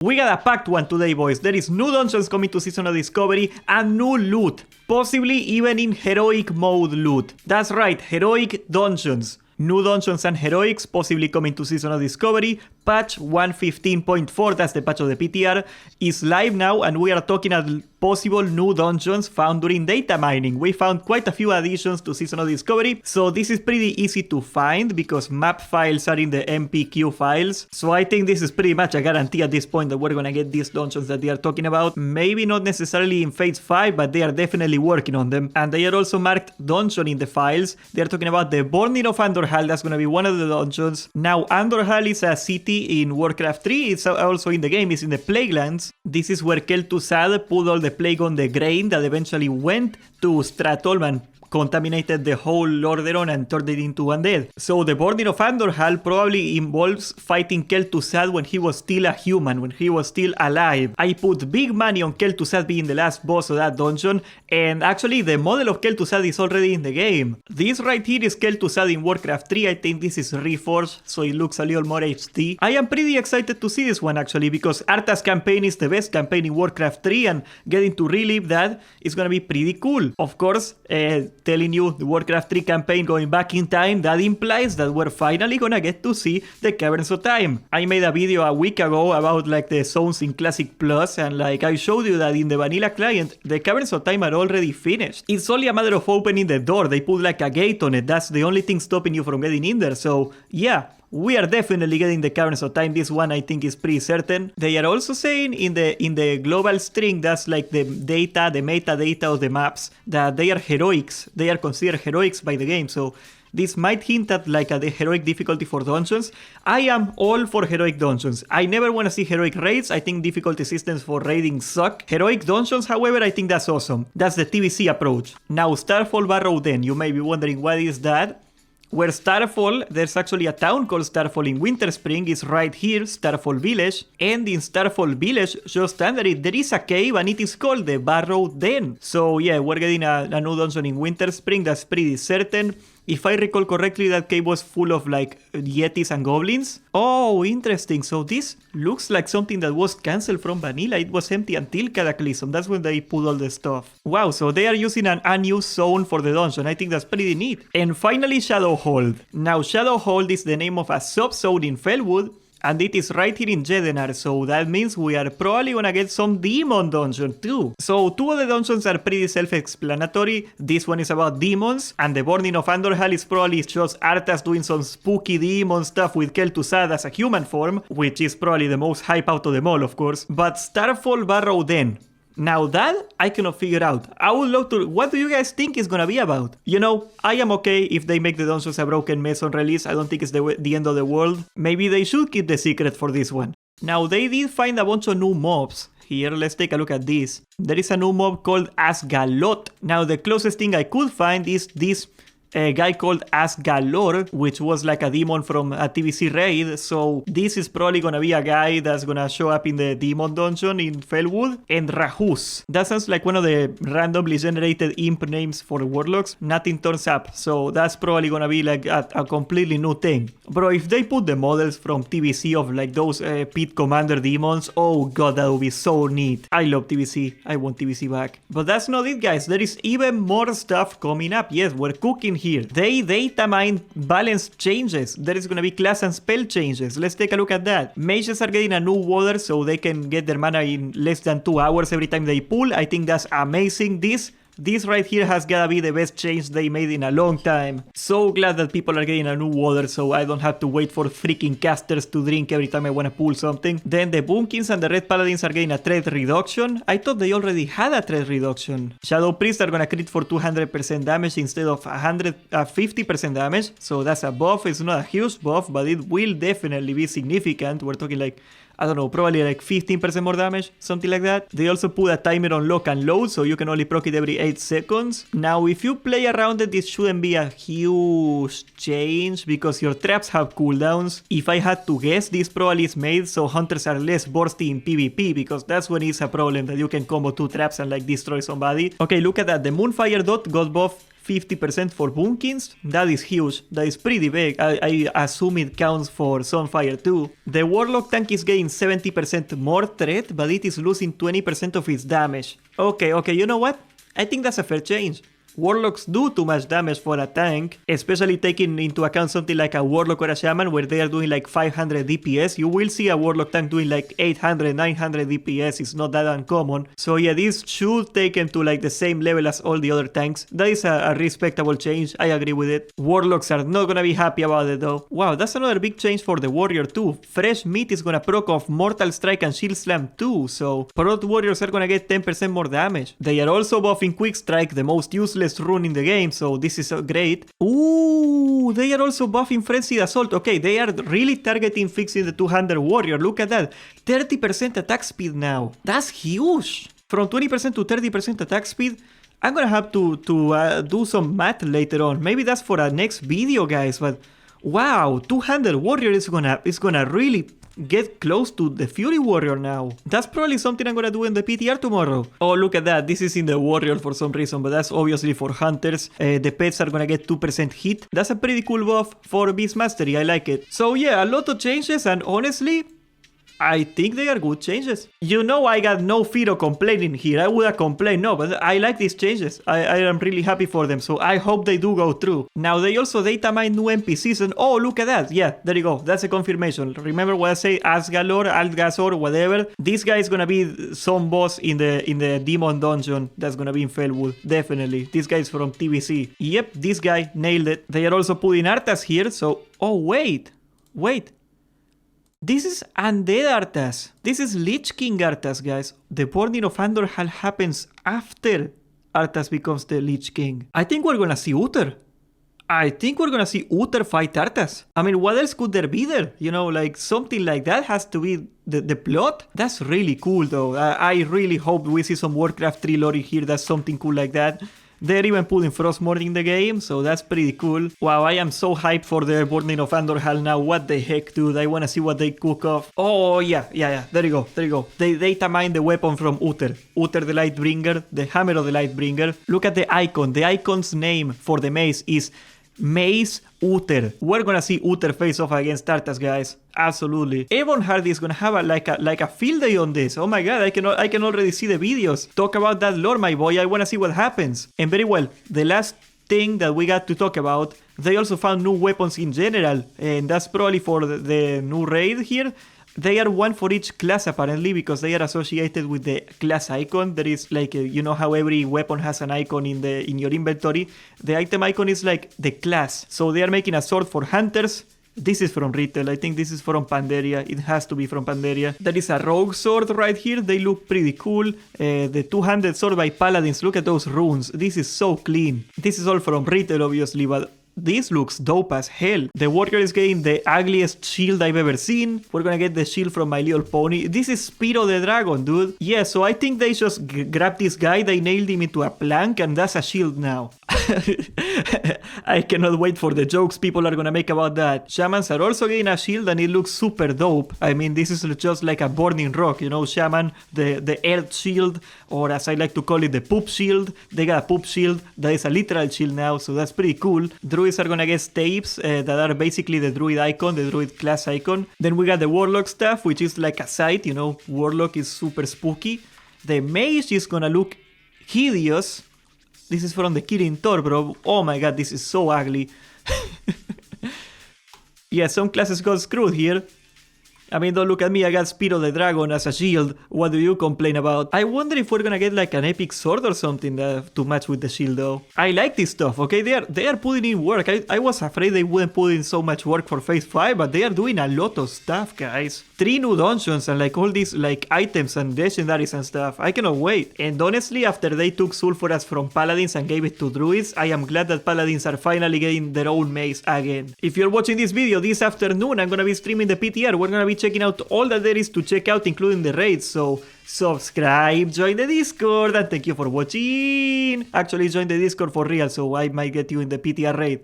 We got a packed one today, boys. There is new dungeons coming to Season of Discovery and new loot. Possibly even in heroic mode loot. That's right, heroic dungeons. New dungeons and heroics possibly coming to Season of Discovery. Patch 115.4, that's the patch of the PTR, is live now, and we are talking about possible new dungeons found during data mining. We found quite a few additions to Season of Discovery, so this is pretty easy to find because map files are in the MPQ files. So I think this is pretty much a guarantee at this point that we're gonna get these dungeons that they are talking about. Maybe not necessarily in Phase 5, but they are definitely working on them. And they are also marked dungeon in the files. They are talking about the Burning of Andorhal, that's gonna be one of the dungeons. Now, Andorhal is a city in Warcraft 3, it's also in the game, it's in the Plaguelands. This is where Kel'Thuzad put all the plague on the grain that eventually went to Stratholme, contaminated the whole Lordaeron and turned it into undead. So the Burning of Andorhal probably involves fighting Kel'Thuzad when he was still a human, when he was still alive. I put big money on Kel'Thuzad being the last boss of that dungeon, and actually the model of Kel'Thuzad is already in the game. This right here is Kel'Thuzad in Warcraft 3, I think this is reforged, so it looks a little more HD. I am pretty excited to see this one actually, because Arthas campaign is the best campaign in Warcraft 3, and getting to relive that is gonna be pretty cool. Of course, telling you the Warcraft 3 campaign going back in time, that implies that we're finally gonna get to see the Caverns of Time. I made a video a week ago about like the zones in Classic Plus, and like I showed you that in the vanilla client, the Caverns of Time are already finished. It's only a matter of opening the door. They put like a gate on it. That's the only thing stopping you from getting in there. So yeah, we are definitely getting the Caverns of Time. This one I think is pretty certain. They are also saying in the global string, that's like the data, the metadata of the maps, that they are heroics. They are considered heroics by the game. So this might hint at like the heroic difficulty for dungeons. I am all for heroic dungeons. I never want to see heroic raids. I think difficulty systems for raiding suck. Heroic dungeons, however, I think that's awesome. That's the TBC approach. Now, Starfall Barrow Den. You may be wondering what is that? Where Starfall, there's actually a town called Starfall in Winterspring, is right here, Starfall Village. And in Starfall Village, just under it, there is a cave and it is called the Barrow Den. So yeah, we're getting a new dungeon in Winterspring, that's pretty certain. If I recall correctly, that cave was full of like yetis and goblins. Oh, interesting. So this looks like something that was cancelled from vanilla. It was empty until Cataclysm. That's when they put all the stuff. Wow, so they are using an unused zone for the dungeon. I think that's pretty neat. And finally, Shadowhold. Now, Shadowhold is the name of a sub-zone in Felwood, and it is right here in Jedenar, so that means we are probably gonna get some demon dungeon too. So two of the dungeons are pretty self-explanatory. This one is about demons, and the Burning of Andorhal is probably just Arthas doing some spooky demon stuff with Kel'Thuzad as a human form, which is probably the most hype out of them all, of course. But Starfall Barrow Den. Now that I cannot figure out. I would love to. What do you guys think it's gonna be about? You know, I am okay if they make the dungeons a broken mess on release. I don't think it's the end of the world. Maybe they should keep the secret for this one. Now they did find a bunch of new mobs. Here, let's take a look at this. There is a new mob called Asgalot. Now the closest thing I could find is this guy called Asgalor, which was like a demon from a TBC raid. So this is probably gonna be a guy that's gonna show up in the demon dungeon in Felwood. And Rahus. That sounds like one of the randomly generated imp names for warlocks. Nothing turns up, so that's probably gonna be like a completely new thing. Bro, if they put the models from TBC of like those pit commander demons, oh god, that would be so neat. I love TBC. I want TBC back. But that's not it, guys. There is even more stuff coming up. Yes, we're cooking here. They data mine balance changes. There is going to be class and spell changes. Let's take a look at that. Mages are getting a new water so they can get their mana in less than 2 hours every time they pull. I think that's amazing. This right here has gotta be the best change they made in a long time. So glad that people are getting a new water so I don't have to wait for freaking casters to drink every time I wanna pull something. Then the Boomkins and the Red Paladins are getting a threat reduction. I thought they already had a threat reduction. Shadow Priests are gonna crit for 200% damage instead of 50% damage. So that's a buff. It's not a huge buff, but it will definitely be significant. We're talking like, I don't know, probably like 15% more damage, something like that. They also put a timer on lock and load, so you can only proc it every 8 seconds. Now, if you play around it, this shouldn't be a huge change, because your traps have cooldowns. If I had to guess, this probably is made so hunters are less bursty in PvP, because that's when it's a problem, that you can combo 2 traps and like destroy somebody. Okay, look at that. The Moonfire Dot got buff 50% for Bunkins. That is huge. That is pretty big. I assume it counts for Sunfire too. The Warlock tank is getting 70% more threat, but it is losing 20% of its damage. Okay, you know what? I think that's a fair change. Warlocks do too much damage for a tank, especially taking into account something like a Warlock or a Shaman where they are doing like 500 DPS. You will see a Warlock tank doing like 800, 900 DPS. It's not that uncommon. So yeah, this should take them to like the same level as all the other tanks. That is a respectable change. I agree with it. Warlocks are not gonna be happy about it though. Wow, that's another big change for the Warrior too. Fresh Meat is gonna proc off Mortal Strike and Shield Slam too, so Prot Warriors are gonna get 10% more damage. They are also buffing Quick Strike, the most useless rune in the game, so this is great. Ooh, they are also buffing Frenzied Assault. Okay, they are really targeting fixing the 200 Warrior. Look at that. 30% attack speed now. That's huge. From 20% to 30% attack speed. I'm gonna have to do some math later on. Maybe that's for our next video, guys, but wow, 200 Warrior is gonna really get close to the Fury Warrior now. That's probably something I'm gonna do in the PTR tomorrow. Oh, look at that. This is in the Warrior for some reason, but that's obviously for Hunters. The pets are gonna get 2% hit. That's a pretty cool buff for Beast Mastery. I like it. So yeah, a lot of changes, and honestly, I think they are good changes. You know, I got no fear of complaining here. I would have complained, no, but I like these changes. I am really happy for them, so I hope they do go through. Now, they also data mine new NPCs, and oh, look at that. Yeah, there you go. That's a confirmation. Remember what I say, Asgalor, Algazor, whatever. This guy is gonna be some boss in the Demon Dungeon that's gonna be in Felwood. Definitely. This guy is from TBC. Yep, this guy nailed it. They are also putting Arthas here, so... Oh, wait. This is Undead Arthas. This is Lich King Arthas, guys. The Burning of Andorhal happens after Arthas becomes the Lich King. I think we're gonna see Uther. I think we're gonna see Uther fight Arthas. I mean, what else could there be there? You know, like something like that has to be the plot. That's really cool, though. I really hope we see some Warcraft 3 lore here. That's something cool like that. They're even putting Frostmourne in the game, so that's pretty cool. Wow, I am so hyped for the Burning of Andorhal now. What the heck, dude? I want to see what they cook off. Oh, yeah. There you go. They data mine the weapon from Uther. Uther the Lightbringer, the Hammer of the Lightbringer. Look at the icon. The icon's name for the mace is Mace Uther. We're gonna see Uther face off against Arthas, guys. Absolutely. Ebon Hardy is gonna have like a field day on this. Oh my god, I can already see the videos. Talk about that lore, my boy. I wanna see what happens. And very well, the last thing that we got to talk about, they also found new weapons in general, and that's probably for the new raid here. They are one for each class apparently, because they are associated with the class icon. There is like you know how every weapon has an icon in your inventory. The item icon is like the class. So they are making a sword for Hunters. This is from retail. I think this is from Pandaria. It has to be from Pandaria. There is a rogue sword right here. They look pretty cool. The two-handed sword by Paladins. Look at those runes. This is so clean. This is all from retail, obviously, but this looks dope as hell. The Warrior is getting the ugliest shield I've ever seen. We're gonna get the shield from My Little Pony. This is Spiro the Dragon, dude. Yeah, so I think they just grabbed this guy, they nailed him into a plank, and that's a shield now. I cannot wait for the jokes people are gonna make about that. Shamans are also getting a shield, and it looks super dope. I mean, this is just like a burning rock, you know, Shaman, the earth shield, or as I like to call it, the poop shield. They got a poop shield. That is a literal shield now, so that's pretty cool. Druids are gonna get stapes that are basically the druid icon, the druid class icon. Then we got the warlock stuff, which is like a sight, you know, warlock is super spooky. The mage is gonna look hideous. This is from the Kirin Tor, bro. Oh my god, this is so ugly. Yeah, some classes got screwed here. I mean, don't look at me, I got Spiro the Dragon as a shield. What do you complain about? I wonder if we're gonna get like an epic sword or something to match with the shield though. I like this stuff, okay? They are putting in work. I was afraid they wouldn't put in so much work for Phase 5, but they are doing a lot of stuff, guys. 3 new dungeons and like all these like items and legendaries and stuff. I cannot wait. And honestly, after they took Sulfuras from Paladins and gave it to Druids, I am glad that Paladins are finally getting their own mace again. If you're watching this video this afternoon, I'm gonna be streaming the PTR. We're gonna be checking out all that there is to check out, including the raids, so subscribe, join the Discord, and thank you for watching. Actually, join the Discord for real, so I might get you in the PTR raid.